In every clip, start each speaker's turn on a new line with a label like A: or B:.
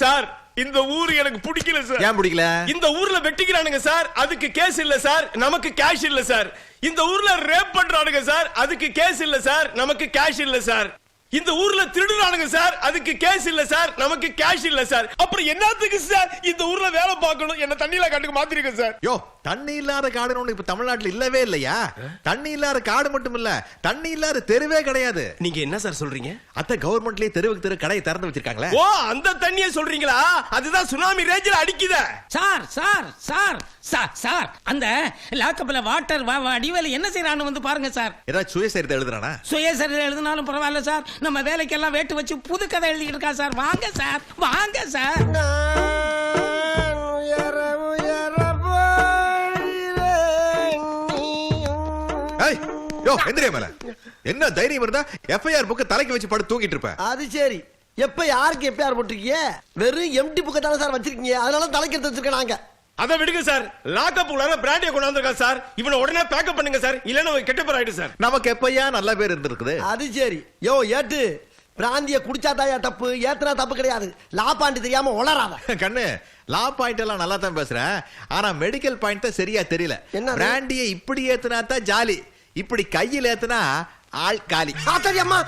A: Sir இந்த ஊர் எனக்கு பிடிக்கல சார்.
B: ஏன் பிடிக்கல?
A: இந்த ஊர்ல வெட்டிக்கிறானுங்க சார், அதுக்கு கேஸ் இல்ல சார், நமக்கு கேஷ் இல்ல சார். இந்த ஊர்ல ரேப் பண்றானுங்க சார், அதுக்கு கேஸ் இல்ல சார், நமக்கு கேஷ் இல்ல சார். இந்த ஊர்ல திருடுறானுங்க சார், அதுக்கு கேஸ் இல்ல சார், நமக்கு கேஷ் இல்ல சார். அப்புறம் என்னத்துக்கு சார் இந்த ஊர்ல வேலை பார்க்கணும்? என்ன தண்ணியில காட்டுக்கு மாத்திருக்க சார்.
B: யோ, தண்ணி இல்லாத காடு ஒண்ணு இப்ப தமிழ்நாட்டுல இல்லவே இல்லையா? தண்ணி இல்லாத காடு மட்டும் இல்ல, தண்ணி இல்லாத தெருவே கிடையாது.
A: நீங்க என்ன சார் சொல்றீங்க?
B: அத்த கவர்மெண்ட்லயே தெருவுக்கு தெரு கடையை திறந்து வச்சிருக்காங்களே.
A: ஓ, அந்த தண்ணியை சொல்றீங்களா? அதுதான் சுனாமி ரேஞ்சில அடிக்குதே.
C: Sir sir sir sir sir அந்த லாக்கப்ல வாட்டர் வடிவேல என்ன செய்யறான்னு வந்து பாருங்க சார்.
B: ஏதாவது சுயசரிதை எழுதுறானா?
C: சுயசரிதை எழுதினாலும் பரவாயில்ல சார், நம்ம வேலைக்கெல்லாம் வேட்டு வச்சு புது கதை எழுதிட்டு இருக்கா சார். வாங்க சார், வாங்க சார்.
B: ஏய், யோ, எந்திரியா மேல. என்ன தைரியம் இருந்தா எஃப்ஐஆர் புக்க தலைக்கு வச்சு படுத்து தூங்கிட்டு இருப்ப.
D: அது சரி, எப்ப யாருக்கு எஃப்ஐஆர் போட்டிருக்கீங்க? வெறும் எம்டி புக்க தானே சார் வச்சிருக்கீங்க, அதனால தலைக்கு எடுத்து வச்சிருக்கேன் நாங்க.
A: அதை விடுங்க சார். லாக்கப் உள்ள பிராண்டியை கொண்டு வந்திருக்கான் சார். இவனை உடனே பேக்கப் பண்ணுங்க சார், இல்லன்னா கெட்ட பேர் ஆயிடும் சார்.
B: நமக்கு எப்பயா நல்ல பேர் இருந்திருக்குது.
D: அது சரி. யோ ஏட்டு, பிராந்திய குடிச்சா தாயா தப்பு, ஏத்துனா தப்பு கிடையாது. லாப்பாண்டி தெரியாம உளறாத.
B: கண்ணு, லா பாயிண்ட் எல்லாம் நல்லா தான் பேசுறேன், ஆனா மெடிக்கல் பாயிண்ட் தான் சரியா தெரியல.
D: என்ன?
B: பிராண்டியை இப்படி ஏத்துனா தான் ஜாலி, இப்படி கையில் ஏத்துனா ஆள் காலி.
D: ஆத்தரியம்மா.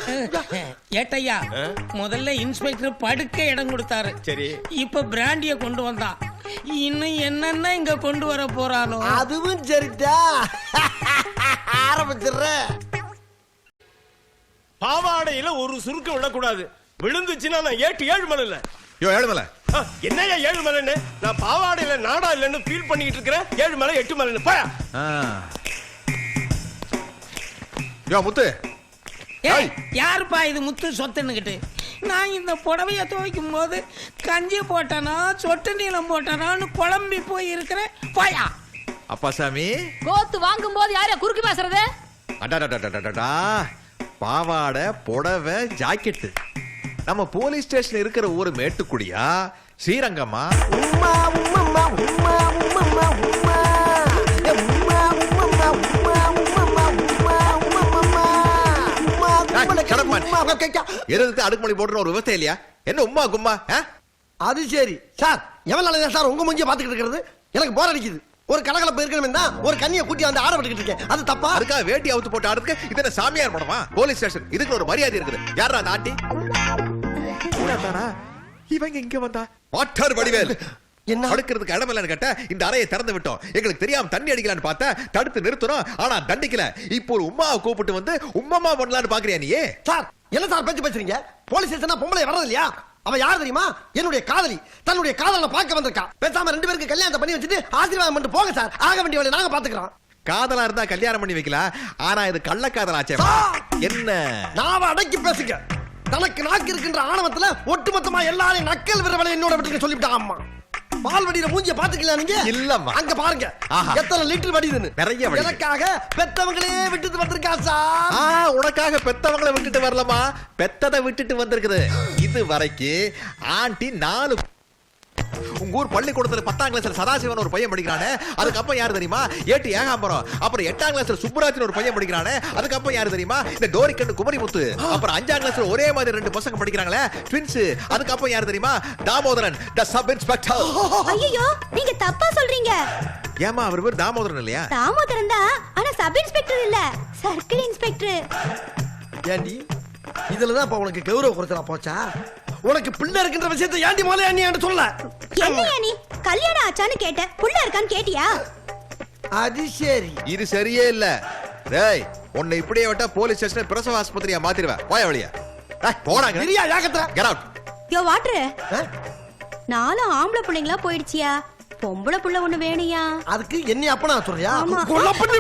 C: ஏட்டையா, முதல்ல இன்ஸ்பெக்டர் படுக்க இடம் கொடுத்தாரு.
A: சரி,
C: இப்ப பிராண்டிய கொண்டு வந்தான். இன்னும் என்னென்ன இங்க கொண்டு வர போறானோ.
D: அதுவும் சரிதா. ஆரம்பிச்சிடுறேன்.
A: பாவாடையில ஒரு சுருக்கு விடக்கூடாது. விழுந்துச்சுன்னா நான் ஏழு மலை இல்ல.
B: யோ, ஏழுமலை.
A: என்னையா 7 மலைன்னு? நான் பாவாடையில நாடா இல்லன்னு ஃபீல் பண்ணிட்டு இருக்கிறேன். 7 மலை 8 மலைன்னு போயா.
B: யோ முத்து.
C: ஏய், யாருப்பா இது முத்து சொத்துன்னுகிட்டு? நான் இந்த புடவைய துவைக்கும் போது கஞ்சி போட்டானா சொட்டு நீளம் போட்டானான்னு குழம்பி போய் இருக்கிறேன். போயா.
B: அப்பா சாமி,
E: கோத்து வாங்கும் போது யாரையா குறுக்கு பேசுறது?
B: அடடடடடடா, பாவாடை புடவை ஜாக்கெட்டு. நம்ம போலீஸ் ஸ்டேஷன் இருக்கிற ஊரு மேட்டுக்குடியா ஸ்ரீரங்கமா?
D: உம்மா உம்மம்மா உம்மா உம்மம்மா உம்மா. ஏ உம்மா உம்மம்மா உம்மா உம்மம்மா உம்மா உம்மம்மா. உம்மா கும்மல
B: கடப்பா.
D: உம்மா கேக்க.
B: எதுக்கு அடுக்குமொழி போடுற ஒரு விவசாயம் இல்லையா? என்ன உம்மா கும்மா?
D: அது சரி சார். எவ்வளவு நாளா சார் உங்க மூஞ்சிய பாத்துக்கிட்டு இருக்கிறது? எனக்கு போர் அடிக்குது. ஒரு கலகலப்பு இருக்கணும் தான் ஒரு கண்ணியை கூட்டி வந்து ஆட விட்டுக்கிட்டு இருக்கேன். அது தப்பா?
B: அதுக்காக வேட்டி அவுத்து போட்டு ஆடுறதுக்கு இதென்ன சாமியார் படமா? போலீஸ் ஸ்டேஷன், இதுக்கு ஒரு மரியாதை இருக்குது. யாரா நாட்டி? இவங்க இங்க வந்தா வாட்டர் வடிவேல்
D: என்ன
B: அடுக்கிறதுக்கு இடம் இல்லைன்னு கேட்ட இந்த அறையை திறந்து விட்டோம். எங்களுக்கு தெரியாம தண்ணி அடிக்கலான்னு பார்த்தா தடுத்து நிறுத்தணும், ஆனா தண்டிக்கல. இப்போ ஒரு உமாவை கூப்பிட்டு வந்து உம்மம்மா பண்ணலான்னு பாக்குறியா நீ?
D: சார், என்ன சார் பேச்சு பேசுறீங்க? போலீஸ் ஸ்டேஷனா பொம்பளை வர்றது இல்லையா? அவ யார் தெரியுமா? என்னுடைய காதலி. தன்னுடைய காதலனை பார்க்க வந்திருக்கா. பேசாம 2 பேருக்கு கல்யாணத்தை பண்ணி வச்சுட்டு ஆசீர்வாதம் பண்ணிட்டு போங்க சார். ஆக வேண்டிய வேலையை நாங்க பாத்துக்கிறோம்.
B: காதலா இருந்தா கல்யாணம் பண்ணி வைக்கலாம், ஆனா இது கள்ளக்காதலாச்சே. என்ன
D: நாவ அடக்கி பேசுங்க. தனக்கு நாக்கு இருக்கின்ற ஆணவத்துல ஒட்டுமொத்தமா எல்லாரையும் நக்கல் விர வேலை என்னோட விட்டுக்க சொல்லிவிட்டான். அம்மா பால் வடிகிற மூஞ்சிய பாத்துக்கலாம் நீங்க?
B: இல்லம்மா.
D: அங்க பாருங்க எத்தனை லிட்டர் வடிதுன்னு.
B: நிறைய வடியுது.
D: எனக்காக பெத்தவங்களே விட்டுட்டு வந்திருக்கா சார்.
B: உனக்காக பெத்தவங்களை விட்டுட்டு வரலமா, பெத்ததை விட்டுட்டு வந்திருக்குது. இது வரைக்கும் ஆண்டி 4. உங்க ஊர் பள்ளிக்கூடத்துல 10ஆம் கிளாஸ்ல சதாசிவன் ஒரு பையன் படிக்கிறானே, அதுக்கப்புறம் யாரு தெரியுமா? ஏட்டு ஏகாம்பரம். அப்புறம் 8ஆம் கிளாஸ்ல சுப்புராஜன் ஒரு பையன் படிக்கிறானே, அதுக்கப்புறம் யாரு தெரியுமா? இந்த டோரிக்கண்ணு குமரிமுத்து. அப்புறம் 5ஆம் கிளாஸ்ல ஒரே மாதிரி 2 பசங்க படிக்கிறாங்களே, ட்வின்ஸ். அதுக்கப்புறம் யாரு தெரியுமா? தாமோதரன், தி சப் இன்ஸ்பெக்டர்.
F: ஐயோ, நீங்க தப்பா சொல்றீங்க.
B: ஏமா அவர் பேர் தாமோதரன் இல்லையா?
F: தாமோதரன் தான், ஆனா சப் இன்ஸ்பெக்டர் இல்ல, சர்க்கிள் இன்ஸ்பெக்டர்.
D: ஏண்டி இதுலதான் இப்ப உனக்கு கௌரவ குறைச்சலா போச்சா? உனக்கு பிள்ளை இருக்கின்ற விஷயத்தை ஏண்டி முதல்ல ஏண்டி சொல்ல?
F: என்னையா நீ கல்யாணம் ஆச்சான்னு கேட்ட, புள்ள இருக்கான்னு கேட்டியா?
D: அது சரி.
B: இது சரியே இல்ல. டேய், உன்னை இப்படியே விட்டா போலீஸ் ஸ்டேஷன் பிரசவ ஆஸ்பத்திரியா மாத்திடுவேன். போய வழியா போடாங்க.
D: சரியா யாகத்ரா?
B: Get out.
F: யோ வாட்டர், 4 ஆம்பளை பிள்ளைங்களா போயிடுச்சியா, பொம்பளை புள்ள ஒண்ணு வேணையா?
D: அதுக்கு என்ன அப்பனா சொல்றியா?
F: ஆமா.
D: கொலை பண்ணி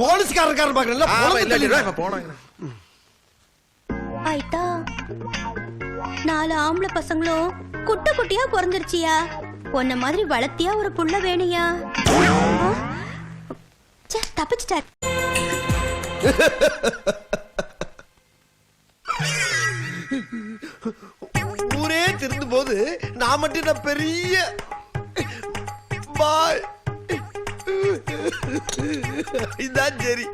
D: போலீஸ்காரர் பாக்கறல
B: போடாங்க.
F: ஐட்டா, 4 ஆம்பளை பசங்களும் குட்ட குட்டியா பிறந்துருச்சியா, உன்ன மாதிரி வளர்த்தியா ஒரு புள்ள வேணையா? தப்பிச்சிட்டார்.
D: ஊரே திருந்து போது நான் மட்டும் நான் பெரிய பாய். இதான் சரி.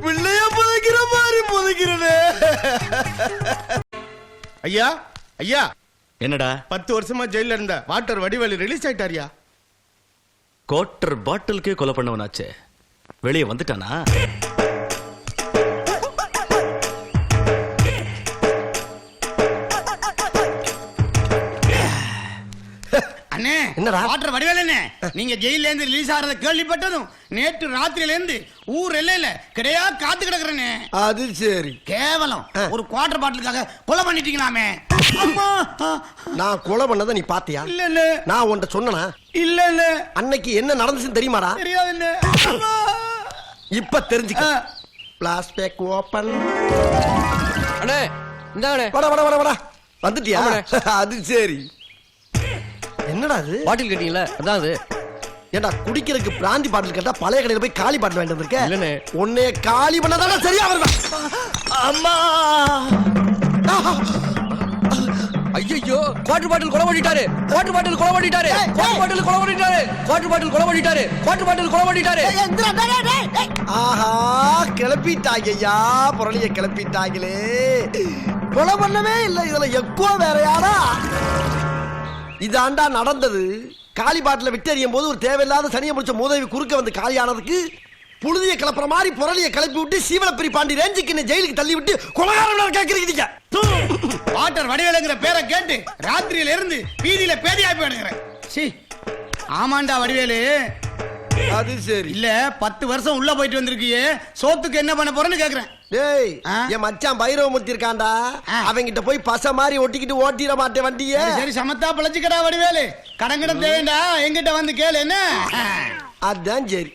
D: பிள்ளை
A: ஐயா ஐயா
G: என்னடா
A: 10 வருஷமா ஜெயில இருந்த வாட்டர் வடிவேலு ரிலீஸ் ஆயிட்டாரியா?
G: கோட்டர் பாட்டிலுக்கே கொலை பண்ணவனாச்சே, வெளியே வந்துட்டானா?
C: அண்ணே
D: என்னடா?
C: வாட்டர் வடிவேலண்ணே, நீங்க ஜெயில இருந்து ரிலீஸ் ஆறத கேள்விப்பட்டதும் நேற்று ராத்திரியில இருந்து ஊர் எல்லையில கிடையா காத்து கிடக்குறேனே.
D: அது சரி.
C: கேவலம் ஒரு குவார்டர் பாட்டிலுக்காக கொலை பண்ணிட்டீங்களாமே. அம்மா.
D: நான் கொலை பண்ணதை நீ பாத்தியா?
C: இல்ல இல்ல
D: நான் உன்கிட்ட சொன்னனா?
C: இல்ல இல்ல
D: அன்னைக்கு என்ன நடந்துச்சுன்னு தெரியுமாடா?
C: தெரியாது இல்ல. அம்மா.
D: இப்ப தெரிஞ்சுக்க. Plastic open.
H: அண்ணே இந்தாங்கண்ணே
D: வாடா வாடா வாடா வாடா. வந்துட்டியா? அது சரி. என்னடா அது?
H: பாட்டில் கட்டிங்களா அதான் அது.
D: ஏண்டா குடிக்கிறதுக்கு பிராந்தி பாட்டில் கேட்டா பழைய கடையில போய் காலி பாட்டில் வாங்கிட்டு வந்திருக்க?
H: இல்லண்ணே.
D: உன்னை காலி பண்ணதானே சரியா வருவேன்.
G: அம்மா!
H: ஐயோ வாட்டர் பாட்டில் கொலை பண்ணிட்டாரு, வாட்டர் பாட்டில் கொலை பண்ணிட்டாரு, வாட்டர் பாட்டில் கொலை பண்ணிட்டாரு, வாட்டர் பாட்டில் கொலை பண்ணிட்டாரு, வாட்டர் பாட்டில் கொலை பண்ணிட்டாரு.
D: ஆஹா கிளப்பிட்டாங்க ஐயா, புரளிய கிளப்பிட்டாங்களே. கொலை பண்ணவே இல்லை, இதுல எக்கோ வேற யாரா? இதாண்டா நடந்தது. காலி பாட்டில விட்டு எறியும் போது ஒரு தேவையில்லாத சனியை முடிச்ச மூதேவி குறுக்க வந்து காலியானதுக்கு புழுதிய கிளப்புற மாதிரி புரளிய கிளப்பி விட்டு சீவலப்பிரி பாண்டி ரேஞ்சுக்கு என்ன ஜெயிலுக்கு தள்ளி விட்டு கொலகாரம் கேட்கறீங்க.
C: வாட்டர் வடிவேலுங்கிற பேரை கேட்டு ராத்திரியில இருந்து வீதியில பேதியாய் போயிடுறேன். சி ஆமாண்டா வடிவேலு.
D: அது சரி.
C: இல்ல 10 வருஷம் உள்ள போயிட்டு வந்திருக்கியே, சோத்துக்கு என்ன பண்ண போறேன்னு கேக்குறேன்.
D: டேய்
C: ஆ?
D: என் மச்சான் பைரவமூர்த்தி இருக்கான்டா,
C: ஆ.
D: அவங்கிட்ட போய் பச மாதிரி ஒட்டிக்கிட்டு ஓட்டிட மாட்டேன் வண்டிய.
C: சரி சமத்தா பிழைச்சுக்கடா வடிவேலு, கடங்கிடம் தேவைண்டா எங்கிட்ட வந்து கேளு என்ன.
D: அதான் சரி.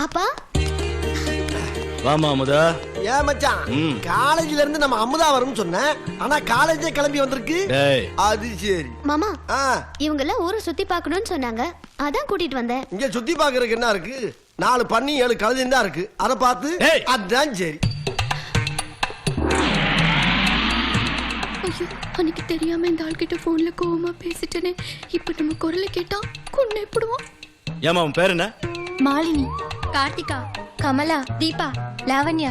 F: அப்பா
G: வாமா அமுதா.
D: ஏன் மச்சான்
G: ம்.
D: காலேஜ்ல இருந்து நம்ம அமுதா வரும்னு சொன்னேன், ஆனா காலேஜே கிளம்பி வந்திருக்கு.
G: டேய்
D: அது சரி.
F: மாமா
D: ஆ,
F: இவங்க எல்லாம் ஊரை சுத்தி பார்க்கணும்னு சொன்னாங்க, அதான் கூட்டிட்டு வந்தேன்.
D: இங்க சுத்தி பாக்குறதுக்கு என்ன இருக்கு? 4 பண்ணி 7 கழுதையும் தான் இருக்கு, அத பார்த்து.
G: ஏய்.
D: அதான் சரி.
I: ஐயோ அன்னைக்கு தெரியாம இந்த ஆள்கிட்ட போன்ல கோவமா பேசிட்டேனே, இப்ப நம்ம குரலை கேட்டா கொன்னை போடுவான்.
G: ஏமா உன் பேர் என்ன?
I: மாலினி, கார்த்திகா, கமலா, தீபா, லாவண்யா.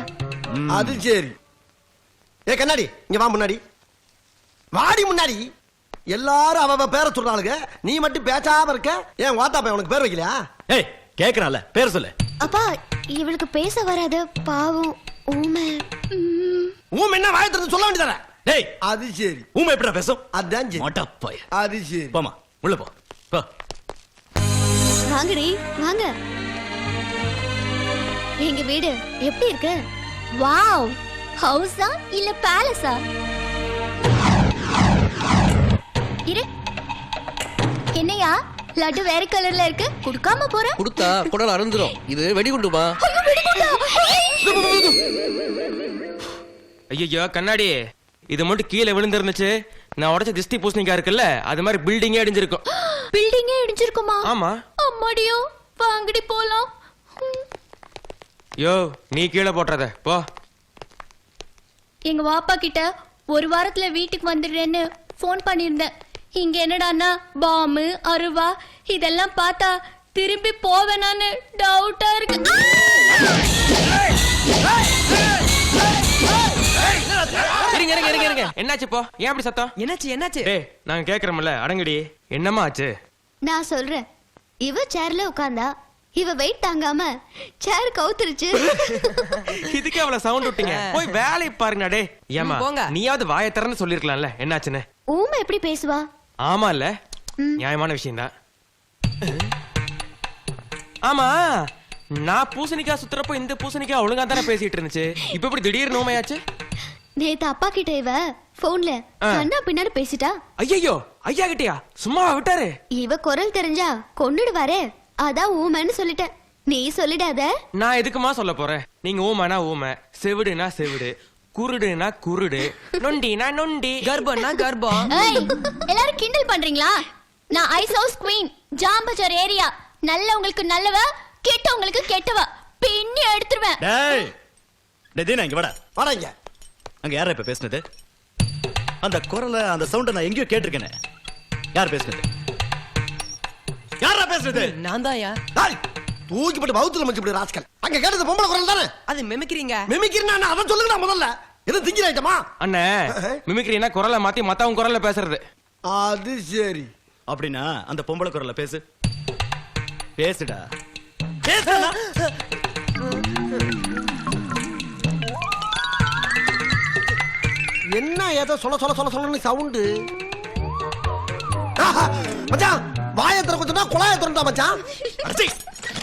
D: அது சரி. ஏ கண்ணாடி இங்க வா, முன்னாடி வாடி. முன்னாடி எல்லாரும் அவ பேரை சொல்றாளுங்க, நீ மட்டும் பேசாம இருக்க. ஏன் வாத்தாப்பா உனக்கு பேர் வைக்கலையா?
G: ஏய் கேக்குறான்ல, பேர் சொல்லு.
F: அப்பா இவளுக்கு பேச வராது, பாவம் ஊமை.
D: ஊம் என்ன வாயை திறந்து சொல்ல வேண்டியதானே?
G: டேய்
D: அது சரி.
G: ஊமை எப்படிடா பேசும்?
D: அதான் சரி.
G: மொட்டை போய்
D: அது சரி.
G: போமா உள்ள போ. போ.
F: வாங்கடி வாங்க. எங்க வீடு எப்படி இருக்கு? வாவ், ஹவுஸா இல்ல பேலஸா? இரு, என்னையா லட்டு வேற கலர்ல இருக்கு, குடுக்காம போற?
H: கொடுத்தா குடல் அருந்துரும். இது வெடிகுண்டுமா?
F: ஐயோ, வெடிகுண்டா!
J: ஐயோ கண்ணாடி, இது மட்டும் கீழே விழுந்திருந்துச்சு, நான் உடைச்ச திஷ்டி பூசணிக்கா இருக்குல்ல, அது மாதிரி பில்டிங்கே அடிஞ்சிருக்கும்.
F: பில்டிங்கே இடிஞ்சிருக்குமா?
J: ஆமா.
F: அம்மாடியோ, வாங்கடி போலாம்.
J: யோ நீ கீழே போட்டுறத போ.
F: எங்க வாப்பா கிட்ட ஒரு வாரத்துல வீட்டுக்கு வந்துடுறேன்னு போன் பண்ணிருந்தேன். இங்க என்னடான்னா பாம்பு அருவா இதெல்லாம் பார்த்தா திரும்பி போவேனான்னு டவுட்டா இருக்கு.
J: இருங்க இருங்க இருங்க இருங்க, என்னாச்சு போ? ஏன் அப்படி சத்தம்?
H: என்னாச்சு?
J: டேய் நாங்க கேக்குறோம்ல, அடங்கடி. என்னம்மா ஆச்சு?
F: நான் சொல்றேன். இவ சேர்ல உட்கார்ந்தா இவ வெயிட் தாங்காம சேர் கவுத்துருச்சு.
J: இதுக்கு அவ்வளவு சவுண்ட் விட்டீங்க, போய் வேலையை பாருங்க. டே ஏமா
H: போங்க.
J: நீயாவது வாயை திறந்து சொல்லிருக்கலாம்ல என்னாச்சுன்னு.
F: ஊமை எப்படி பேசுவா?
J: ஆமா இல்ல, நியாயமான விஷயம் தான். ஆமா, நான் பூசணிக்காய் சுத்துறப்போ இந்த பூசணிக்காய் ஒழுங்கா தானே பேசிட்டு இருந்துச்சு, இப்ப எப்படி திடீர்னு நோமையாச்சு?
F: நேத்து அப்பா கிட்ட இவ போன்ல கண்ணா பின்னாடி பேசிட்டா.
J: ஐயோ ஐயா கிட்டயா? சும்மா விட்டாரு?
F: இவ குரல் தெரிஞ்சா கொன்னுடுவாரே, அதான் ஊமைன்னு சொல்லிட்டேன். நீ சொல்லிடாத.
J: நான் எதுக்குமா சொல்ல போறேன்? நீங்க ஊமைனா ஊமை, செவிடுனா செவிடு, குருடுனா குருடு, நொண்டினா நொண்டி,
H: கர்ப்பம்னா கர்ப்பம்.
F: ஏய், எல்லாரும் கிண்டல் பண்றீங்களா? நான் ice house queen, Jambazar area. நல்லவங்களுக்கு நல்லவ, கெட்டவங்களுக்கு கெட்டவ, பின்னி எடுத்துருவேன்.
G: டேய் டேய் தீனா இங்க வாடா.
D: வாடா இங்க.
G: அங்க யாரா இப்ப பேசுனது? அந்த குரலை அந்த சவுண்ட நான் எங்கேயோ கேட்டிருக்கேனே. யார் பேசுனது? யாரா பேசுனது?
H: நான் தான்யா.
D: டேய், தூக்கி போட்டு பவுத்துல மச்சு போடு ராஸ்கல். அங்க கேட்டது பொம்பளை குரல் தானே?
H: அது மெமிக்கிறீங்க.
D: மிமிக்கிறேன்னா அத சொல்லுங்கடா முதல்ல. எது திங்கிற ஐட்டமா?
J: அண்ணே மிமிக்ரினா குரலை மாத்தி மத்தவங்க குரல்ல பேசுறது.
D: அது சரி.
G: அப்படின்னா அந்த பொம்பளை குரல்ல பேசு. பேசுடா.
D: என்ன ஏதோ சொல்ல சவுண்டு. மச்சான் வாயை திறக்க சொன்னா குழாயை திறந்தா மச்சான்.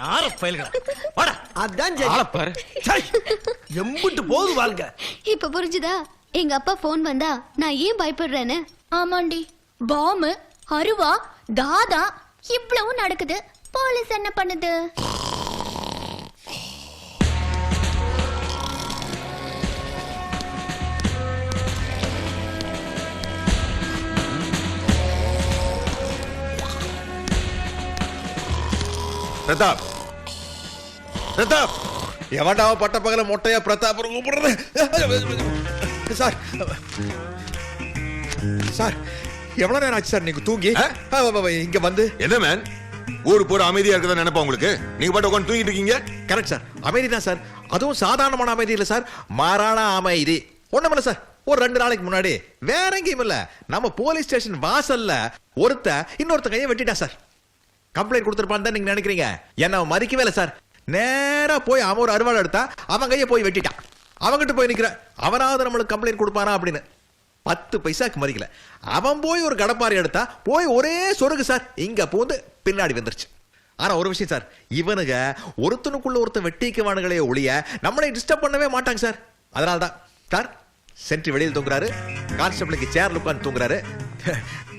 G: யார பயல்களா? வாடா.
D: அதான் சரி.
J: ஆளப்பாரு.
D: சை, எம்புட்டு போகுது வாழ்ங்க.
I: இப்ப புரிஞ்சுதா எங்க அப்பா போன் வந்தா நான் ஏன் பயப்படுறேன்னு?
F: ஆமாண்டி, பாம்பு அருவா தாதா இவ்வளவு நடக்குது. போலீஸ் என்ன பண்ணுது?
B: பிரதாப், பிரதாப், எவன்டா பட்ட பகல மொட்டையா பிரதாப் கூப்பிடுறது? சார், சார், எவ்வளவு நேரம் ஆச்சு சார் நீங்க தூங்கி இங்க வந்து?
K: என்ன மேன், ஊரு பூரா அமைதியா இருக்கதா நினைப்பா உங்களுக்கு? நீங்க பாட்டு உட்காந்து தூங்கிட்டு இருக்கீங்க.
B: கரெக்ட் சார், அமைதி தான் சார். அதுவும் சாதாரணமான அமைதி இல்ல சார், மாறான அமைதி. ஒண்ணுமில்ல சார், ஒரு 2 நாளைக்கு முன்னாடி வேற எங்கேயும் இல்ல, நம்ம போலீஸ் ஸ்டேஷன் வாசல்ல இன்னொருத்த கையை வெட்டிட்டா சார். கம்ப்ளைண்ட் கொடுத்துருப்பான்னு நீங்க நினைக்கிறீங்க? என்ன மதிக்கவே இல்லை சார். நேரா போய் அவன் ஒரு அருவாள் எடுத்தா அவன் கையை போய் வெட்டிட்டான். அவங்கிட்ட போய் நிக்கிற அவனாவது நம்மளுக்கு கம்ப்ளைண்ட் கொடுப்பானா அப்படின்னு 10 பைசாக்கு மதிக்கல. அவன் போய் ஒரு கடப்பாரி எடுத்தா போய் ஒரே சொருகு சார் இங்க பூந்து பின்னாடி வந்துருச்சு. ஆனா ஒரு விஷயம் சார், இவனுங்க ஒருத்தனுக்குள்ள ஒருத்தன் வெட்டிக்குவானுங்களே ஒழிய நம்மளை டிஸ்டர்ப் பண்ணவே மாட்டாங்க சார். அதனால்தான் சார் சென்ட்ரி வெளியில் தூங்குறாரு, கான்ஸ்டபிளுக்கு சேர்ல உட்காந்து தூங்குறாரு.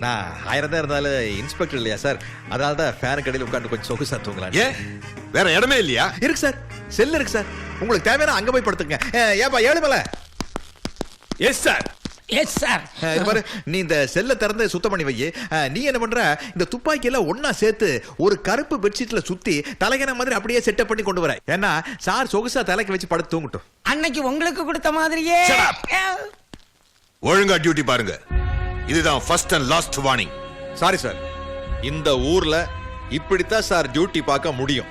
B: நான் 1000 தான் இருந்தாலும் இன்ஸ்பெக்டர் இல்லையா சார், அதனால தான் ஃபேன் கடையில் உட்காந்து கொஞ்சம் சொகுசா தூங்கலாம்.
K: ஏன் வேற இடமே இல்லையா?
B: இருக்கு சார், செல் இருக்கு சார், உங்களுக்கு தேவையான அங்க போய் படுத்துங்க. ஏப்பா 7 மேல.
A: Yes sir.
C: Yes sir.
B: இது பாரு, நீ இந்த செல்ல திறந்து சுத்தம் பண்ணி வை. நீ என்ன பண்ற, இந்த துப்பாக்கி எல்லாம் ஒன்னா சேர்த்து ஒரு கருப்பு பெட்ஷீட்ல சுத்தி தலைகன மாதிரி அப்படியே செட்டப் பண்ணி கொண்டு வர. ஏன்னா சார் சொகுசா தலைக்கு வச்சு படுத்து தூங்கட்டும்.
C: அன்னைக்கு உங்களுக்கு கொடுத்த மாதிரியே.
K: ஒழுங்கா டியூட்டி பாருங்க. இதுதான் first and last warning.
B: Sorry sir, இந்த ஊர்ல இப்படித்தான் சார் டியூட்டி பார்க்க முடியும்.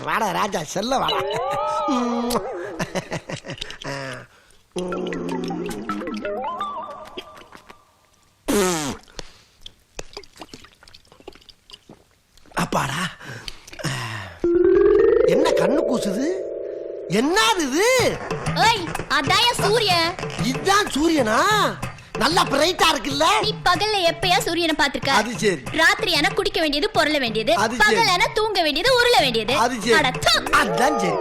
D: வாடா ராஜா, செல்ல வாடா. அப்பாடா, என்ன கண்ணு கூசுது? என்னது இது?
F: ஏய், அதாய சூரியன்.
D: இதுதான் சூரியனா? நல்லா பிரைட்டா இருக்குல்ல?
F: நீ பகல்ல எப்பயா சூரியனை பாத்துக்க?
D: அது சரி.
F: ராத்திரியான குடிக்க வேண்டியது, பொருள வேண்டியது,
D: அது சரி.
F: பகலான தூங்க வேண்டியது, உருள வேண்டியது.
D: அது சரி.
F: அட, தூ.
D: அதான் சரி.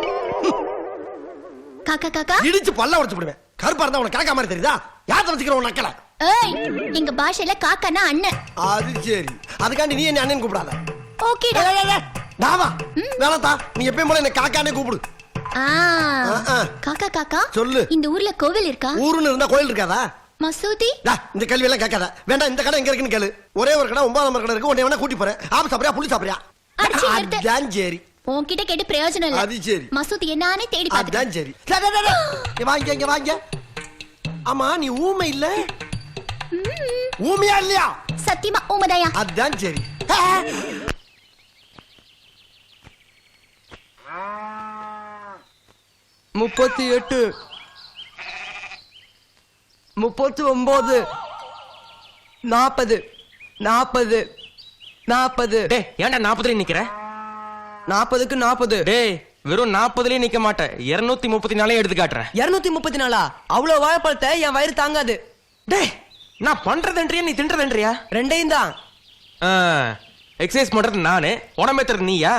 F: காக்கா காக்கா,
D: இடிச்சு பல்ல உடைச்சு போடுவேன். கருப்பா இருந்தா உனக்கு காக்கா மாதிரி தெரியுதா? யார் வச்சுக்கிற உன் நக்கல?
F: ஏய், எங்க பாஷையில காக்கானா அண்ணன்.
D: அது சரி. அதுக்காண்டி நீ என்ன அண்ணன் கூப்பிடாத.
F: ஓகேடா.
D: தாவா வேணாத்தா, நீ எப்பயும் போல என்ன காக்கானே கூப்பிடு.
F: காக்கா காக்கா,
D: சொல்லு.
F: இந்த ஊர்ல கோவில் இருக்கா?
D: ஊருன்னு இருந்தா கோயில் இருக்காதா?
F: மசூதி?
D: இந்த கேள்வி எல்லாம் கேட்காத. வேண்டாம், இந்த கடை எங்க இருக்குன்னு கேளு. ஒரே ஒரு கடை 9 நம்பர் கடை இருக்கு. உன்னை வேணா கூட்டி போறேன். ஆப்பு சாப்பிடுறியா புளி சாப்பிடுறியா?
F: அடிச்சு நிறுத்து.
D: அதான் சரி.
F: உன்கிட்ட கேட்டு பிரயோஜனம் இல்ல.
D: அது சரி.
F: மசூதி என்னானே தேடி
D: அதான்
F: பார்த்தேன்.
D: சரி. இங்க வாங்க, இங்க வாங்க. ஆமா, நீ ஊமை இல்ல? ஊமையா இல்லையா?
F: சத்தியமா ஊமதாயா?
D: அதான் சரி.
H: 38 39 40 40 40.
J: டேய், ஏன்டா 40 நிக்கிற?
H: 40க்கு 40.
J: டேய், வெறும் 40லயே நிக்க மாட்டேன், 234 எடுத்து காட்டுறேன்.
H: 234? அவ்வளவு வாழைப்பழத்தை என் வயிறு தாங்காது.
J: டேய், நான் பண்றதுன்றியா நீ தின்றதுன்றியா?
H: ரெண்டையும் தான்.
J: எக்ஸசைஸ் பண்றது நானு, உடம்பேத்துறது நீயா?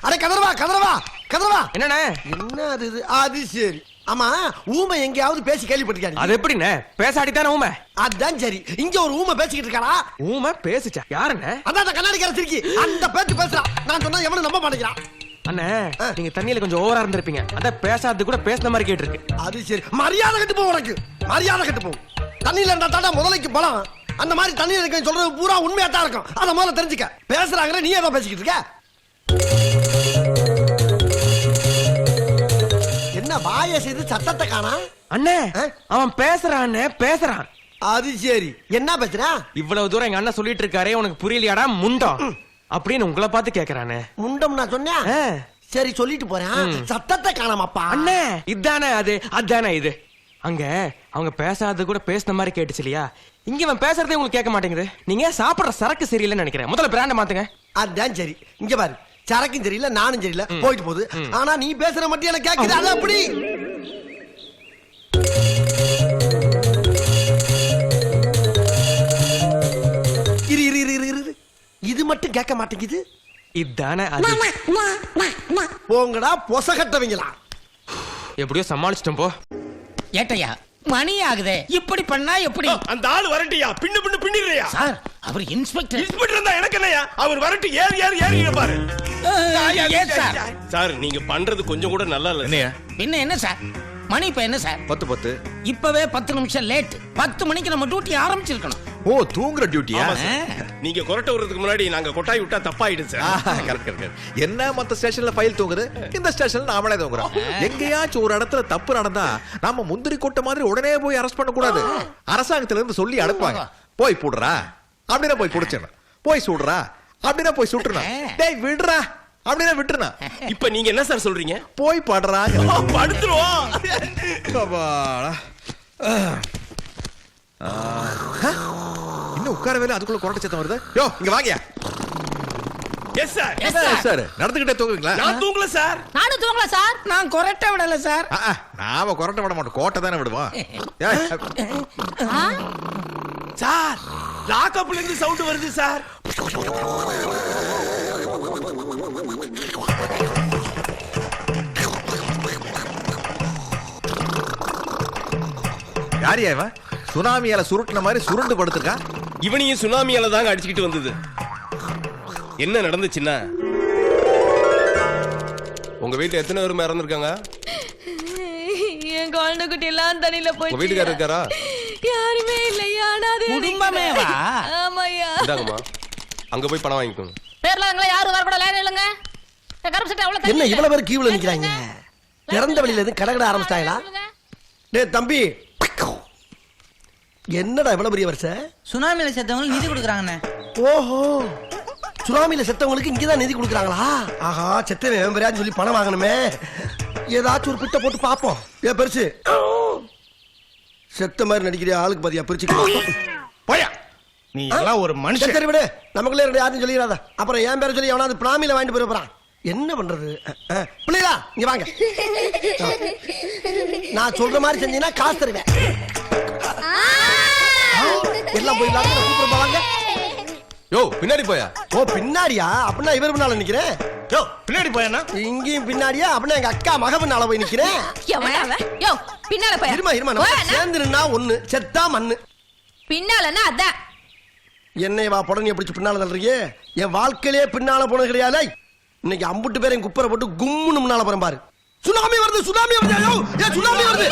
D: அட கதறவா கதறவா கதறவா.
J: என்னண்ணே?
D: என்ன அது? அது சரி. ஆமா, ஊமை எங்கேயாவது பேசி கேள்விப்பட்டிருக்காரு?
J: அது எப்படிண்ணே? பேசாடித்தானே ஊமை.
D: அதான் சரி. இங்க ஒரு ஊமை பேசிக்கிட்டு இருக்காரா?
J: ஊமை பேசுச்சா? யாருண்ணே?
D: அதான் கண்ணாடிக்கார சிரிக்கி அந்த பேச்சு பேசுறான். நான் சொன்னா எவனும் நம்ப மாட்டேங்கிறான்.
J: அண்ணே, நீங்க தண்ணியில கொஞ்சம் ஓவரா இருந்திருப்பீங்க, அதான் பேசாதது கூட பேசுன மாதிரி கேட்டிருக்கு.
D: அது சரி. மரியாதை கட்டு போ, உனக்கு மரியாதை கட்டு போ. தண்ணியில இருந்தா தாண்டா முதலைக்கு பலம். அந்த மாதிரி தண்ணியில இருக்க சொல்றது பூரா உண்மையா தான் இருக்கும். அத முதல்ல தெரிஞ்சுக்க. பேசுறாங்க, நீ ஏதோ பேசிக்கிட்டு இருக்க. என்ன வாய செய்து சத்தத்தை காணா?
J: அண்ணே, அவன் பேசுறான், பேசுறான்.
D: அது சரி. என்ன பேசுறா?
J: இவ்வளவு தூரம் எங்க அண்ணன் சொல்லிட்டு இருக்காரே, உனக்கு புரியலையாடா முண்டம்? அப்படின்னு உங்களை பார்த்து கேக்குறானே.
D: முண்டம் நான் சொன்னேன். சரி சொல்லிட்டு போறேன். சத்தத்தை காணாமப்பா.
J: அண்ணே இதானே அது, அதானே இது. அங்க அவங்க பேசாதது கூட பேசின மாதிரி கேட்டுச்சு இல்லையா? இங்க அவன் பேசுறதே உங்களுக்கு கேட்க மாட்டேங்குது. நீங்க சாப்பிடுற சரக்கு சரியில்லைன்னு நினைக்கிறேன். முதல்ல பிராண்ட மாத்துங்க.
D: அதான் சரி. இங்க பாரு, சரக்கும் சரியில்லை, நானும் சரியில்லை, போயிட்டு போகுது. ஆனா நீ பேசுற மட்டும் எனக்கு கேக்குது. அது அப்படி இது மட்டும் கேட்க மாட்டேங்குது.
J: இதானே அது.
D: போங்கடா பொசகட்டவங்களா.
J: எப்படியோ சமாளிச்சிட்டோம் போ.
C: ஏட்டையா மணி ஆகுதே, இப்படி பண்ணா எப்படி?
A: அந்த ஆள் வரட்டியா, பின்னு பின்னு பின்னிடுறியா?
C: சார் அவர் இன்ஸ்பெக்டர்.
A: இன்ஸ்பெக்டர் தான், எனக்கு என்னையா? அவர் வரட்டு ஏறி ஏறி ஏறி இருப்பாரு.
C: ஏன் சார்?
A: சார் நீங்க பண்றது கொஞ்சம் கூட நல்லா இல்ல.
B: என்னையா
C: பின்ன என்ன சார்? மணி இப்ப என்ன சார்?
B: 10
C: இப்பவே 10 நிமிஷம் லேட். 10 மணிக்கு நம்ம டியூட்டி ஆரம்பிச்சிருக்கணும்.
B: ஓ தூங்குற டியூட்டியா?
A: நீங்க கொரட்டை விடுறதுக்கு முன்னாடி நாங்க கொட்டாய் விட்டா தப்பாயிடும் சார்.
B: கரெக்ட். என்ன மத்த ஸ்டேஷன்ல ஃபைல் தூங்குது, இந்த ஸ்டேஷன்ல நாமளே தூங்குறோம். எங்கேயாச்சும் ஒரு இடத்துல தப்பு நடந்தா நாம முந்திரி கொட்டை மாதிரி உடனே போய் அரெஸ்ட் பண்ண கூடாது. அரசாங்கத்துல இருந்து சொல்லி அனுப்புவாங்க. போய் போடுறா அப்படின்னா போய் புடிச்சிடணும், போய் சுடுறா அப்படின்னா போய் சுட்டுறணும், டேய் விடுறா அப்படின்னா விட்டுருனா.
A: இப்ப நீங்க என்ன சார் சொல்றீங்க?
B: போய் படுறா.
A: படுத்துருவோம்.
B: இன்னும் உட்கார வேலை அதுக்குள்ள கொரட்டை சத்தம் வருது. யோ இங்க வாங்கயா.
A: Yes sir.
B: சார் நடந்துகிட்டே தூங்குவீங்களா?
A: நான் தூங்கல சார்.
E: நானும் தூங்கல சார்.
C: நான் கொரட்டை விடல சார்.
B: நாம கொரட்டை விட மாட்டோம், கோட்டை தானே விடுவோம்.
A: சார் லாக்அப்ல இருந்து சவுண்ட் வருது சார்.
B: யாரியா இவன்? சுனாமியால சுருட்டுன மாதிரி சுருண்டு படுத்திருக்கான்.
A: இவனையும் சுனாமியால தாங்க அடிச்சுக்கிட்டு வந்தது. என்ன நடந்துச்சுன்னா, உங்க வீட்டுல எத்தனை பேரும் இறந்துருக்காங்க?
E: என் குழந்தை குட்டி எல்லாம் தண்ணியில போய்.
A: உங்க வீட்டுக்காரர் இருக்காரா?
E: யாருமே இல்லையா?
C: குடும்பமேவா?
E: ஆமாய்யா.
A: இந்தாங்கம்மா, அங்க போய் பணம் வாங்கிக்கோங்க.
E: பேர்ல அங்க யாரும் வரக்கூடாது, லைன் இல்லங்க. கருப்பு சட்டை அவ்வளவு
D: என்ன இவ்வளவு பேர் கீவுல நிக்கிறாங்க? திறந்த வெளியில இருந்து கடகட ஆரம்பிச்சிட்டாங்களா? டேய் தம்பி, என்னடா இவ்வளவு பெரிய வருஷம்?
C: சுனாமியில செத்தவங்களுக்கு நிதி கொடுக்குறாங்கண்ணே.
D: ஓஹோ, சுனாமியில செத்தவங்களுக்கு இங்கதான் நிதி கொடுக்குறாங்களா? ஆஹா, செத்தவன் வேம்பரையான்னு சொல்லி பணம் வாங்கணுமே. ஏதாச்சும் ஒரு பிட்ட போட்டு பாப்போம். ஏ பெருசு, செத்த மாதிரி நடிக்கிறியா? ஆளுக்கு பாதியா பிரிச்சு
A: போயா. நீ எல்லாம் ஒரு மனுஷன்.
D: சரி விடு, நமக்குள்ளே ரெண்டு யாரும் சொல்லிடாத. அப்புறம் என் பேரை சொல்லி எவனாவது பிராமியில வாங்கிட்டு போயிட போறான். என்ன பண்றது? பிள்ளைகளா இங்க வாங்க. நான் சொல்ற மாதிரி செஞ்சீங்கன்னா காசு தருவேன். எல்லாம் போய் கூப்பிட்டு வாங்க.
A: யோ பின்னாடி போயா.
D: ஓ பின்னாடியா? அப்படின்னா இவர் பின்னால நிக்கிறேன்.
A: யோ பின்னாடி போயானா?
D: இங்கேயும் பின்னாடியா? அப்படின்னா எங்க அக்கா மக பின்னால போய் நிக்கிறேன்.
E: யோ பின்னால போய்.
D: இருமா சேர்ந்து நின்னா ஒண்ணு, செத்தா மண்ணு.
E: பின்னாலன்னா அதான்.
D: என்னை வா புடனைய பிடிச்சு பின்னால தள்ளுறீங்க. என் வாழ்க்கையிலே பின்னால போனது கிடையாது. இன்னைக்கு அம்புட்டு பேரையும் குப்பரை போட்டு கும்முன்னு முன்னால போறேன் பாரு. சுனாமி வருது, சுனாமி வருது. ஐயோ ஏன் சுனாமி வருது?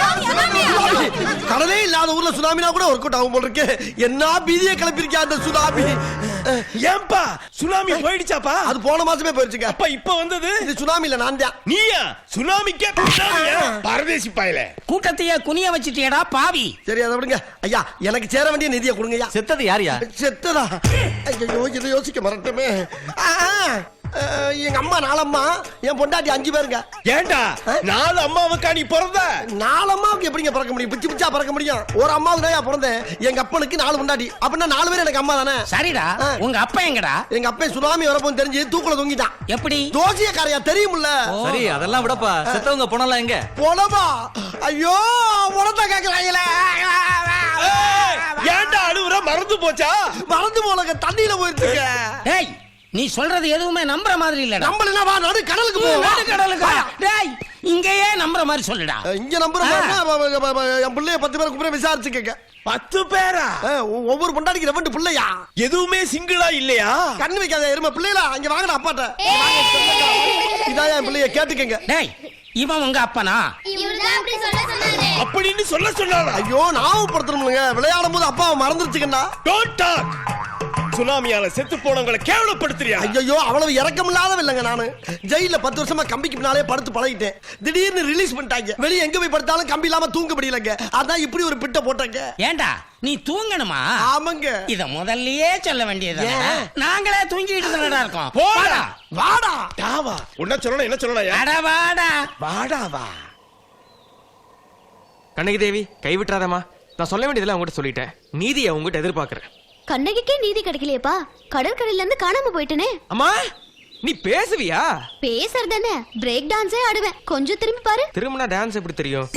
D: கடலே இல்லாத ஊர்ல சுனாமினா கூட ஒர்க் அவுட் ஆகும் போல இருக்கு. என்ன பீதியை கிளப்பிருக்கா அந்த சுனாமி.
A: ஏன்பா சுனாமி போயிடுச்சாப்பா?
D: அது போன மாசமே போயிடுச்சுங்க.
A: அப்ப இப்ப வந்தது
D: இது சுனாமி இல்ல, நான் தான்.
A: நீயா? சுனாமிக்கே பின்னாடியா? பரதேசி பயல.
C: கூட்டத்தையே குனிய வச்சிட்டியடா பாவி.
D: சரி அதை விடுங்க ஐயா. எனக்கு சேர வேண்டிய நிதியை கொடுங்க ஐயா.
G: செத்தது யாரியா?
D: செத்ததா? ஐயோ இதை யோசிக்க மறட்டமே. எங்க அம்மா 4 அம்மா, என் பொண்டாட்டி 5 பேருங்க.
A: ஏண்டா 4 அம்மாவுக்கா நீ பிறந்த?
D: 4 அம்மாவுக்கு எப்படிங்க பிறக்க முடியும்? பிச்சு பிச்சா பிறக்க முடியும்? ஒரு அம்மாவுக்கு தான் பிறந்தேன். எங்க அப்பனுக்கு 4 பொண்டாட்டி. அப்படின்னா 4 பேர் எனக்கு அம்மா தானே?
C: சரிடா, உங்க அப்பா எங்கடா?
D: எங்க அப்பா சுனாமி வரப்போன்னு தெரிஞ்சு தூக்குல தொங்கிட்டான்.
C: எப்படி?
D: தோசிய காரையா தெரியுமில்ல?
G: சரி அதெல்லாம் விடப்பா. செத்தவங்க போனலாம் எங்க?
D: பொணமா? ஐயோ உடத்த கேக்குறாங்களே.
A: ஏண்டா அழுவுற? மறந்து போச்சா?
D: மறந்து போலங்க, தண்ணியில போயிருச்சுங்க.
C: டேய் நீ சொல்றது எதுவுமே நம்புற மாதிரி இல்லடா.
D: நம்பலனா வா நடு கடலுக்கு போ.
C: நடு கடலுக்கு. டேய் இங்கேயே நம்புற மாதிரி சொல்லுடா.
D: இங்க நம்புற மாதிரி என் பிள்ளைய 10 பேர் கூப்பிட விசாரிச்சுக்கங்க.
A: 10 பேரா?
D: ஒவ்வொரு பொண்டாட்டிக்கு 2 பிள்ளையா?
A: எதுவுமே சிங்கிளா இல்லையா?
D: கண்ணு வைக்காத எருமை பிள்ளைகளா. அங்க வாங்கடா அப்பாட்ட. இதான் என் பிள்ளைய கேட்டுக்கங்க.
C: டேய் இவன் உங்க அப்பனா?
A: அப்படின்னு சொல்ல சொன்னாரா?
D: ஐயோ ஞாபகப்படுத்தணும்ங்க. விளையாடும் போது அப்பாவை மறந்துருச்சுக்கண்ணா.
A: Don't talk. சுனாமியால செத்து போனவங்களை கேவலப்படுத்துறியா?
D: ஐயோ அவ்வளவு இறக்கமில்லாத இல்லைங்க நானு. ஜெயில 10 வருஷமா கம்பிக்கு பின்னாலே படுத்து பழகிட்டேன். திடீர்னு ரிலீஸ் பண்ணிட்டாங்க. வெளியே எங்க போய் படுத்தாலும் கம்பி இல்லாம தூங்க முடியலங்க. அதான் இப்படி ஒரு பிட்ட போட்டாங்க.
C: ஏண்டா நீ தூங்கணுமா?
D: ஆமாங்க.
C: இத முதல்லயே சொல்ல வேண்டியது. நாங்களே தூங்கிட்டு தானடா இருக்கோம்.
A: போடா
D: வாடா.
A: டாவா. என்ன சொல்லணும் என்ன சொல்லணும்?
C: அட வாடா.
D: வாடா வா.
J: கண்ணகி தேவி கைவிட்டுறாதம்மா. நான் சொல்ல வேண்டியதெல்லாம் உங்ககிட்ட சொல்லிட்டேன். நீதியை உங்ககிட்ட எதிர்பார்க்கறேன்.
I: கண்ணகிக்கே நீதி கிடைக்கலையேப்பா. கடற்கரையில இருந்து காணாம போயிட்டனே.
J: அம்மா நீ பேசுவியா?
I: பேசுறதானே பிரேக் டான்ஸே ஆடுவேன். கொஞ்சம் திரும்பி பாரு.
J: திரும்பினா டான்ஸ் எப்படி தெரியும்?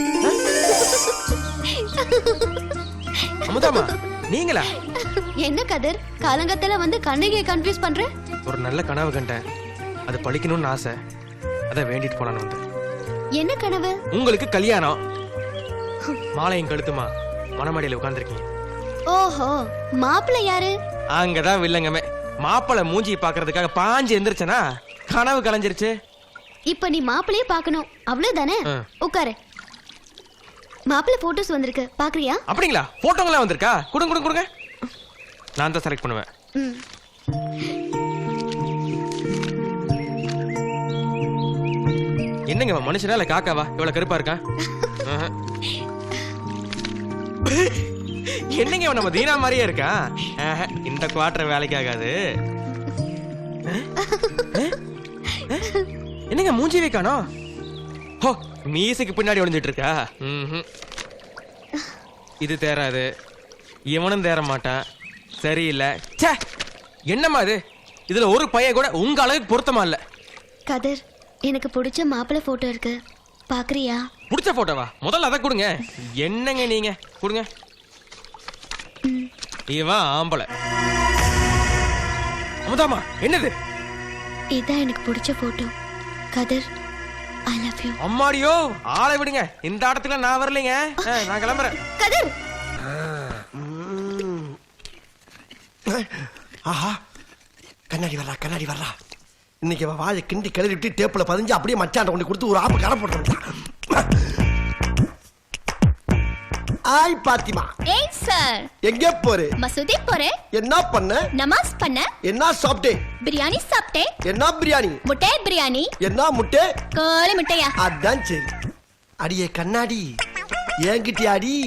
J: அமுதாமா நீங்களா?
I: என்ன கதிர் காலங்கத்துல வந்து கண்ணகியை கன்ஃபியூஸ் பண்ற?
J: ஒரு நல்ல கனவு கண்டேன். அது பழிக்கணும்னு ஆசை. அத வேண்டிட்டு போலான்னு வந்தேன்.
I: என்ன கனவு?
J: உங்களுக்கு கல்யாணம். மாலையும் கழுத்துமா மணமடியில உட்கார்ந்துருக்கீங்க.
I: ஓஹோ மாப்பிள்ளை யாரு?
J: அங்கதான் வில்லங்கமே. மாப்பிள்ளை மூஞ்சி பாக்குறதுக்காக பாஞ்சு எந்திரிச்சனா கனவு கலைஞ்சிருச்சு.
I: இப்ப நீ மாப்பிள்ளையே பார்க்கணும் அவ்வளவுதானே? உட்காரு. மாப்பிள்ளை போட்டோஸ் வந்திருக்கு பாக்குறியா?
J: அப்படிங்களா? போட்டோங்களா வந்திருக்கா? கொடுங்க கொடுங்க கொடுங்க. நான் தான் செலக்ட் பண்ணுவேன். என்னங்க மனுஷனா இல்ல காக்காவா இவ்வளவு கருப்பா இருக்கா? என்னங்க நம்ம தீனா மாதிரியே இருக்கா? இந்த குவார்டர் வேலைக்கு ஆகாது. என்னங்க மூஞ்சி வைக்கானோ? ஹோ மீசைக்கு பின்னாடி ஒளிஞ்சிட்டு இருக்கா? இது தேராது. இவனும் தேர மாட்டான். சரியில்லை. ச்சே என்னம்மா இது? இதுல ஒரு பைய கூட உங்க அளவுக்கு பொருத்தமா இல்ல.
I: கதிர் எனக்கு பிடிச்ச மாப்பிள்ளை போட்டோ இருக்கு பாக்குறியா?
J: பிடிச்ச போட்டோவா? முதல்ல அதை கொடுங்க. என்னங்க நீங்க கொடுங்க. இவன் ஆம்பளை. அமுதாமா என்னது?
I: இதான் எனக்கு பிடிச்ச photo. Kathir I love you.
J: அம்மாடியோ ஆளை விடுங்க. இந்த இடத்துல நான் வரலைங்க. நான் கிளம்புறேன்.
I: கதிர்
D: ஆஹா கண்ணாடி வர்றா. இன்னைக்கு வாழை கிண்டி கிளறி விட்டு டேப்ல பதிஞ்சு அப்படியே மச்சாண்ட கொண்டு கொடுத்து ஒரு ஆப்பு கரை போட்டு. ஆய் பாத்திமா.
F: ஏய் சார்
D: எங்க போற?
F: மசூதி போறேன்.
D: என்ன பண்ண?
F: நமாஸ் பண்ண.
D: என்ன சாப்பிட்டே?
F: பிரியாணி சாப்பிட்டேன்.
D: என்ன பிரியாணி?
F: முட்டை பிரியாணி.
D: என்ன முட்டை?
F: கோழி முட்டையா?
D: அதான் சரி. அடியே கண்ணாடி ஏங்கிட்டி அடி.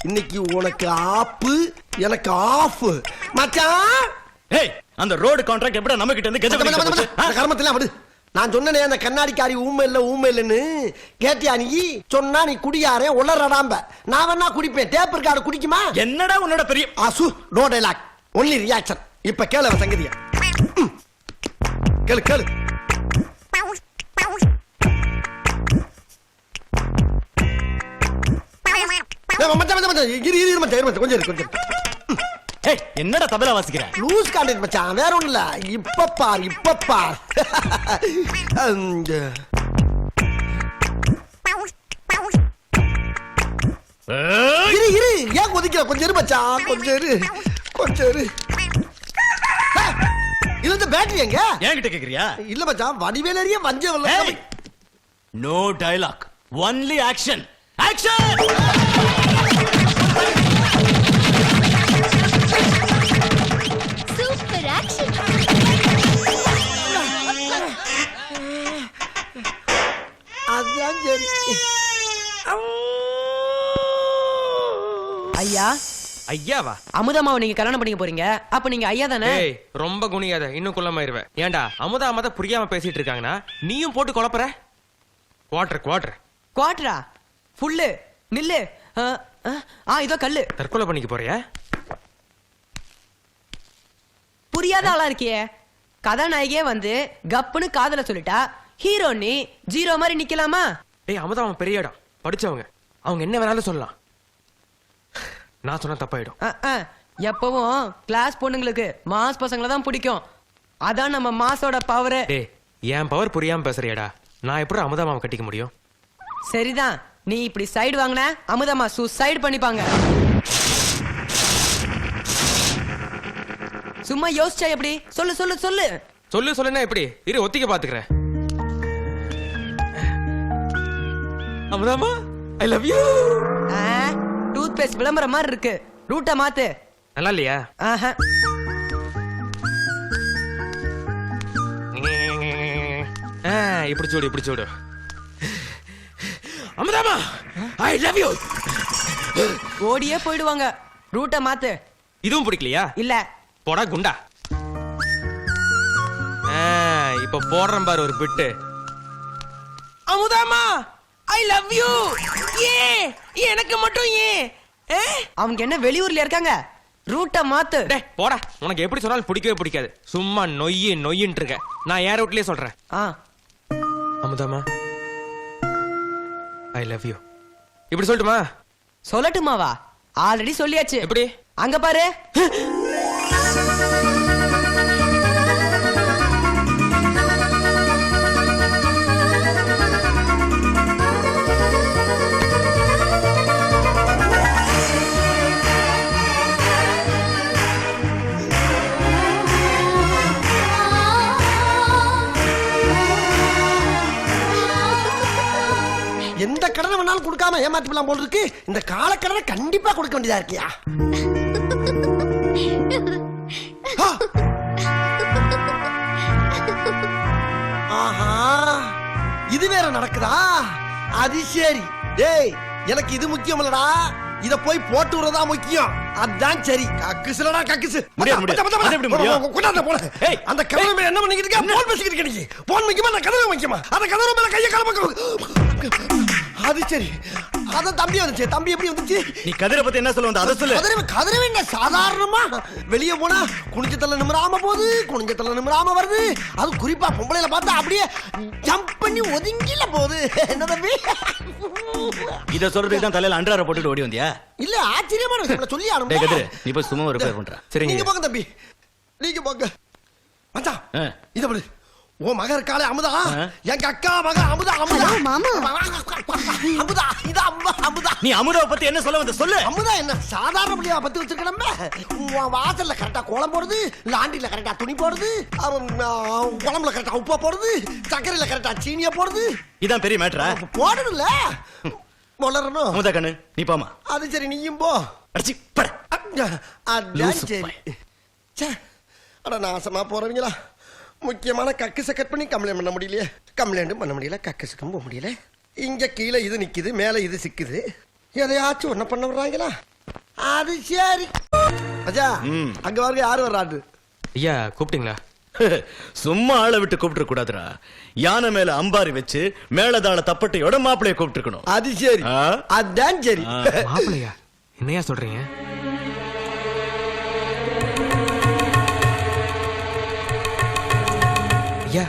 D: இன்னைக்கு உனக்கு ஆப்பு எனக்கு ஆஃப் மச்சான்.
G: ஏய் அந்த ரோடு கான்ட்ராக்ட் எப்படா நம்ம கிட்ட இருந்து கெஜ
D: கர்மத்துல விடு. நான் சொன்னனே அந்த கண்ணாடிக்காரி ஊமை இல்லன்னு கேட்டியா? நீ சொன்னா நீ குடியாரே உளறடாம்ப. நான் வேணா குடிப்பேன். டேப் இருக்காரு குடிக்குமா?
G: என்னடா உன்னோட பெரிய
D: ஆசு நோ டைலாக் ஒன்லி ரியாக்ஷன். இப்ப கேளு சங்கதியா. கேளு கொஞ்சம்
G: என்னடா தபலா வாசிக்கிற?
D: லூஸ் கான்டென்ட் மச்சான். வேற ஒண்ணும் இல்ல. இப்ப பார். இரு ஏன் கொதிக்கிற? கொஞ்சம் இரு மச்சான். கொஞ்சம் இரு. இது வந்து பேட்டரி எங்க?
G: என்கிட்ட கேக்குறியா?
D: இல்ல மச்சான் வடிவேலறிய வஞ்சவல்ல.
G: No dialogue only action. Action.
F: Super action.
D: அதான் சரி.
H: ஐயா
J: ஐயாவா?
H: அமுதாமாவை நீங்க கல்யாணம் பண்ணிக்க போறீங்க. அப்ப நீங்க ஐயா தானே?
J: ஏய் ரொம்ப குனியாத. இன்னும் குள்ளமாயிருவேன். ஏண்டா அமுதாமா தான் புரியாம பேசிட்டு இருக்காங்கன்னா நீயும் போட்டு குழப்பற.
H: குவாட்டரா ஃபுல்லு நில்லு. இதோ கல்லு.
J: தற்கொலை பண்ணிக்க போறியா?
H: புரியாத ஆளா இருக்கியே. கதாநாயகியே வந்து கப்புன்னு காதல சொல்லிட்டா ஹீரோ நீ ஜீரோ மாதிரி நிக்கலாமா?
J: ஏய் அமுதாமா பெரிய இடம் படிச்சவங்க. அவங்க என்ன வேணாலும் சொல்லலாம். நான் சொன்னா தப்பாயிடும்.
H: எப்பவும் கிளாஸ் பொண்ணுங்களுக்கு மாஸ் பசங்களை தான் பிடிக்கும். அதான் நம்ம மாஸோட பவர்.
J: டேய் என் பவர் புரியாம பேசுறியாடா. நான் எப்படி அமுதாமாவை கட்டிக்க முடியும்?
H: சரிதான். நீ இப்படி சைடு வாங்கின அமுதாமா சூசைட் பண்ணிப்பாங்க. சும்மா யோசிச்சா எப்படி?
J: சொல்லுன்னா எப்படி? இரு ஒத்திக்க பாத்துக்கிறேன். அமுதாமா I love you.
H: Toothpaste விளம்பரம் மாதிரி இருக்கு. ரூட்ட மாத்து.
J: நல்லா இல்லையா? இப்படி சூடு இப்படி சூடு. அமுதாமா ஐ லவ் யூ.
H: ஓடியே போயிடுவாங்க. ரூட்டை மாத்து.
J: இதுவும் பிடிக்கலையா?
H: இல்ல.
J: போடா குண்டா. இப்ப போடுறேன் பாரு ஒரு பிட்டு. அமுதாமா ஐ லவ் யூ. ஏ எனக்கு மட்டும் ஏன்?
H: அவங்க என்ன வெளியூர்ல இருக்காங்க? ரூட்டை மாத்து.
J: டேய் போடா, உனக்கு எப்படி சொன்னாலும் பிடிக்கவே பிடிக்காது. சும்மா நொய்யின்னு இருக்க. நான் ஏன் ரூட்லயே சொல்றேன். அமுதாமா ஐ லவ் யூ. இப்படி சொல்லட்டுமா?
H: சொல்லட்டுமாவா? ஆல்ரெடி சொல்லியாச்சு.
J: எப்படி?
H: அங்க பாரு.
D: எந்த கடனை வேணாலும் கொடுக்காம ஏமாத்திக்கலாம் போல இருக்கு. இந்த காலக்கடனை கண்டிப்பா கொடுக்க வேண்டியதா இருக்கியா? ஆஹா, இது வேற நடக்குதா? அது சரி. டேய், எனக்கு இது முக்கியம் இல்லடா, இத போய் போட்டு விடுறதா முக்கியம். அதான் சரி. கக்குசுலடா கக்குசு. கொண்டாந்த போல. அந்த கதவு மேல என்ன பண்ணிக்கிட்டு இருக்க? போன் பேசிக்கிட்டு இருக்க நீ. போன் முக்கியமா அந்த கதவு முக்கியமா? அந்த கதவு மேல கைய காலமா. அது சரி. அத தம்பி வந்துச்சு. தம்பி எப்படி வந்துச்சு?
G: நீ கதிரை பத்தி என்ன சொல்ல வந்த அத சொல்லு.
D: கதிரவே என்ன சாதாரணமா வெளிய போனா குனிஞ்சத்தல நிமிராம போகுது, குனிஞ்சத்தல நிமிராம வருது. அது குறிப்பா பொம்பளையில பார்த்தா அப்படியே ஜம்ப் பண்ணி ஒதுங்கில போகுது. என்ன தம்பி?
G: இத சொல்றதுக்கு தான் தலையில அண்டரார போட்டுட்டு ஓடி வந்தியா?
D: இல்ல, ஆச்சரியமான விஷயம் சொல்லி ஆரம்பி.
G: டேய் கதிரை, நீ போய் சும்மா ரிப்பேர் பண்ற.
J: சரி
D: நீங்க போங்க தம்பி, நீங்க போங்க. மச்சான் இத விடு. ஓ மக இருக்காளே அமுதா, எங்க அக்கா மக அமுதா. அமுதா
I: மாமா.
D: அமுதா, இது அம்மா அமுதா.
G: நீ அமுதாவை பத்தி என்ன சொல்ல வந்த சொல்லு.
D: அமுதா என்ன சாதாரண புள்ளியா பத்தி வச்சிருக்கணுமே? வாசல்ல கரெக்டா கோலம் போடுது, லாண்டில கரெக்டா துணி போடுது, குழம்புல கரெக்டா உப்பா போடுது, சக்கரையில கரெக்டா சீனிய போடுது.
G: இதான் பெரிய மேட்டரா?
D: போடுதுல்ல வளரணும்.
G: அமுதா கண்ணு நீ போமா.
D: அது சரி, நீயும் போ.
G: அடிச்சி பட.
D: அதான் சரி. ச்சே, அட நாசமா போறவங்களா. முக்கியமான கக்குசை கட் பண்ணி கம்ப்ளைண்ட் பண்ண முடியலையே. கம்ப்ளைண்டும் பண்ண முடியல, கக்குசுக்கும் போக முடியல. இங்க கீழே இது நிக்குது, மேல இது சிக்குது. எதையாச்சும் ஒன்ன பண்ண விடுறாங்களா? அது சரி. அஜா, அங்க பாருங்க யாரு வர்றாரு.
J: ஐயா கூப்பிட்டீங்களா?
G: சும்மா ஆளை விட்டு கூப்பிட்டு கூடாதுடா. யானை மேல அம்பாரி வச்சு மேலதாள தப்பட்டையோட மாப்பிளைய கூப்பிட்டுருக்கணும்.
D: அது சரி. அதான் சரி.
J: மாப்பிளையா? என்னையா சொல்றீங்க? ஐயா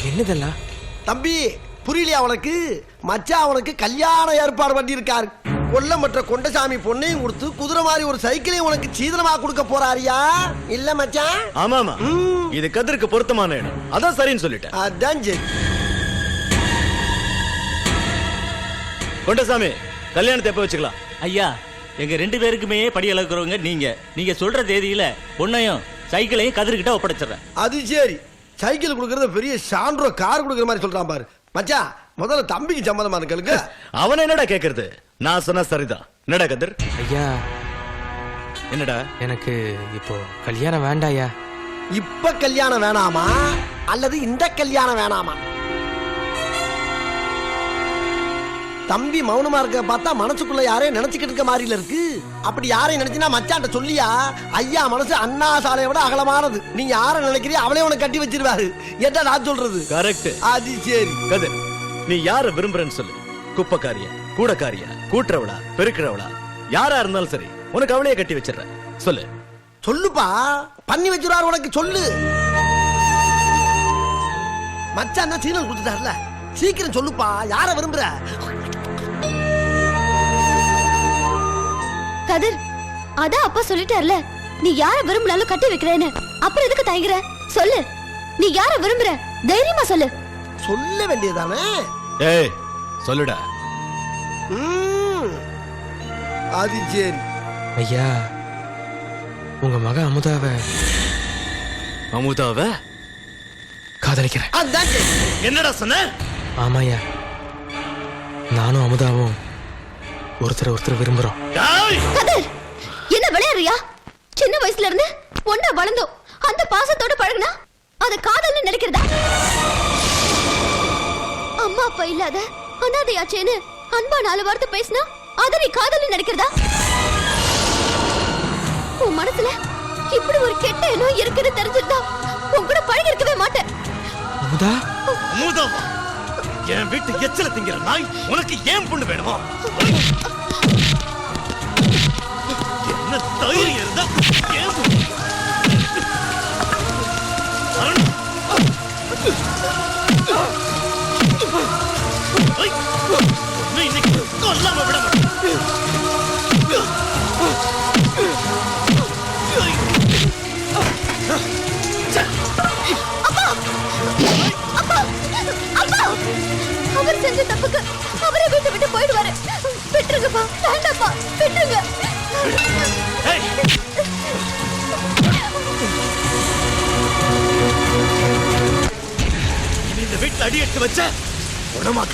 J: என்னதெல்லாம்?
D: தம்பி புரியலையா உனக்கு? மச்சா அவனுக்கு கல்யாண ஏற்பாடு பண்ணி இருக்காரு. கொல்லமற்ற கொண்டசாமி பொண்ணையும் கொடுத்து குதிரை மாதிரி ஒரு சைக்கிளையும் உனக்கு சீதனமா கொடுக்க போறாரியா? இல்ல மச்சான்?
G: ஆமாமா, இது கதிருக்கு பொருத்தமான இடம். அதான் சரின்னு சொல்லிட்டேன்.
D: அதான் சரி.
G: கொண்டசாமி, கல்யாணத்தை எப்ப வச்சுக்கலாம்?
L: ஐயா, எங்க 2 பேருக்குமே படி அளக்குறவங்க நீங்க சொல்ற தேதியில பொண்ணையும் சைக்கிளையும் கதிர்கிட்ட ஒப்படைச்சிடுறேன்.
D: அது சரி. சைக்கிள் கொடுக்கறத பெரிய சான்றோ கார் கொடுக்கற மாதிரி சொல்றான் பாரு. மச்சா, முதல்ல தம்பிக்கு சம்மதமா இருக்கலுக்கு.
G: அவன் என்னடா கேக்குறது? நான் சொன்னா சரிதான். என்னடா கதிர்?
J: ஐயா
G: என்னடா?
J: எனக்கு இப்போ கல்யாணம் வேண்டாயா.
D: இப்ப கல்யாணம் வேணாமா அல்லது இந்த கல்யாணம் வேணாமா? தம்பி மௌனமா இருக்க பார்த்தா மனசுக்குள்ள யாரையும் நினைச்சுக்கிட்டு இருக்க மாதிரில இருக்கு. அப்படி யாரையும் நினைச்சினா மச்சான்ட்ட சொல்லியா? ஐயா மனசு அண்ணா சாலையை விட அகலமானது. நீ யாரை நினைக்கிறியா அவளே உனக்கு கட்டி வச்சிருவாரு. என்ன நான் சொல்றது?
G: கரெக்ட்.
D: அது சரி.
G: கதிர், நீ யார விரும்புறன்னு சொல்லு. குப்பக்காரியா, கூடக்காரியா, கூட்டுறவளா, பெருக்கிறவளா, யாரா இருந்தாலும் சரி, உனக்கு அவளையே கட்டி வச்சிடுற. சொல்லு.
D: சொல்லுப்பா, பண்ணி வச்சிருவாரு உனக்கு. சொல்லு. மச்சான் தான் சீனல் கொடுத்துட்டாருல, சீக்கிரம் சொல்லுப்பா. யார விரும்புற?
I: கதிர், அதான் அப்பா சொல்லிட்டார்ல, நீ யார விரும்பினாலும் கட்டி வைக்கிறேன்னு. அப்புறம் எதுக்கு தயங்குற? சொல்லு, நீ யார விரும்புற? தைரியமா சொல்லு.
D: சொல்ல வேண்டியதானே?
G: ஏய் சொல்லுடா.
D: அது சரி.
J: ஐயா, உங்க மக அமுதாவை காதலிக்கிறேன்.
D: அதான் சரி.
G: என்னடா சொன்ன?
J: ஆமாய்யா, நானும் அமுதாவும் ஒருத்தர் விரும்புறோம்.
I: கதிர், என்ன விளையாடுறியா? சின்ன வயசுல இருந்து ஒண்ணா வளர்ந்தோம். அந்த பாசத்தோட பழகுனா அது காதல்னு நினைக்கிறதா? அம்மா அப்பா இல்லாத அனாதையாச்சேன்னு அன்பா 4 வார்த்தை பேசினா அதை நீ காதல் நினைக்கிறதா? உன் மனசுல இப்படி ஒரு கெட்ட எண்ணம் இருக்குன்னு தெரிஞ்சிருந்தா உன் கூட பழகி இருக்கவே மாட்டேன்.
J: அமுதா
G: அமுதாவா? என் வீட்டு எச்சல திங்கிற நாய் உனக்கு ஏன் பொண்ணு வேணுமா? என்ன தைரியம் இருந்தா ஏன் பொண்ணு? அருண்! ஐய்! உன்னை இன்னைக்கு கொல்லாம விட மாட்டேன்.
I: அவர் செஞ்ச தப்புக்கு அவரை வீட்டை விட்டு போயிடுவாரு. விட்டுருங்கப்பா, வேண்டாப்பா, விட்டுருங்க.
G: ஏய்! இனி இந்த வீட்டுல அடி எடுத்து வச்ச உடமாக்க